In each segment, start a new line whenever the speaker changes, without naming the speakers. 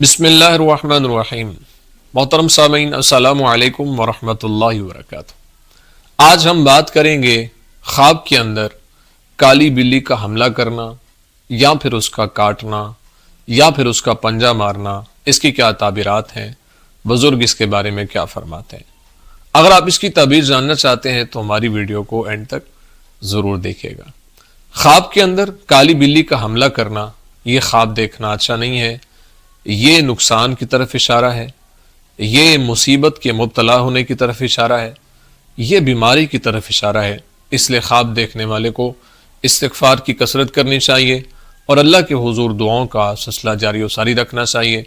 بسم اللہ الرحمن الرحیم۔ محترم سامعین، السلام علیکم ورحمۃ اللہ وبرکاتہ۔ آج ہم بات کریں گے خواب کے اندر کالی بلی کا حملہ کرنا یا پھر اس کا کاٹنا یا پھر اس کا پنجہ مارنا، اس کی کیا تعبیرات ہیں، بزرگ اس کے بارے میں کیا فرماتے ہیں۔ اگر آپ اس کی تعبیر جاننا چاہتے ہیں تو ہماری ویڈیو کو اینڈ تک ضرور دیکھیے گا۔ خواب کے اندر کالی بلی کا حملہ کرنا، یہ خواب دیکھنا اچھا نہیں ہے، یہ نقصان کی طرف اشارہ ہے، یہ مصیبت کے مبتلا ہونے کی طرف اشارہ ہے، یہ بیماری کی طرف اشارہ ہے۔ اس لیے خواب دیکھنے والے کو استغفار کی کثرت کرنی چاہیے اور اللہ کے حضور دعاؤں کا سلسلہ جاری و ساری رکھنا چاہیے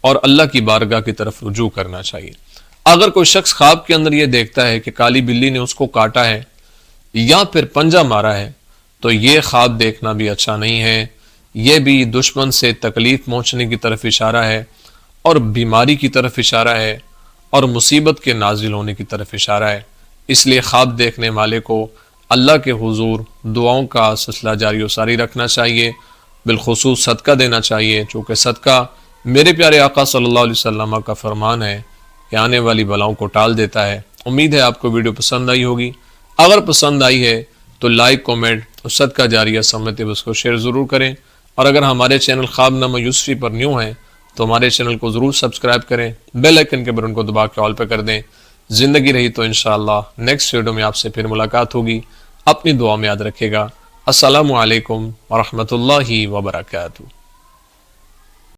اور اللہ کی بارگاہ کی طرف رجوع کرنا چاہیے۔ اگر کوئی شخص خواب کے اندر یہ دیکھتا ہے کہ کالی بلی نے اس کو کاٹا ہے یا پھر پنجہ مارا ہے تو یہ خواب دیکھنا بھی اچھا نہیں ہے، یہ بھی دشمن سے تکلیف پہنچنے کی طرف اشارہ ہے اور بیماری کی طرف اشارہ ہے اور مصیبت کے نازل ہونے کی طرف اشارہ ہے۔ اس لیے خواب دیکھنے والے کو اللہ کے حضور دعاؤں کا سلسلہ جاری و ساری رکھنا چاہیے، بالخصوص صدقہ دینا چاہیے، چونکہ صدقہ میرے پیارے آقا صلی اللہ علیہ وسلم کا فرمان ہے کہ آنے والی بلاؤں کو ٹال دیتا ہے۔ امید ہے آپ کو ویڈیو پسند آئی ہوگی۔ اگر پسند آئی ہے تو لائک، کومنٹ اور صدقہ جاریہ سمجھتے ہوئے اس کو شیئر ضرور کریں، اور اگر ہمارے چینل خواب نامہ یوسفی پر نیو ہیں تو ہمارے چینل کو ضرور سبسکرائب کریں، بیل آئیکن کے بٹن کو دبا کے آل پہ کر دیں۔ زندگی رہی تو انشاءاللہ نیکسٹ ویڈیو میں آپ سے پھر ملاقات ہوگی۔ اپنی دعا میں یاد رکھے گا۔ السلام علیکم ورحمۃ اللہ وبرکاتہ۔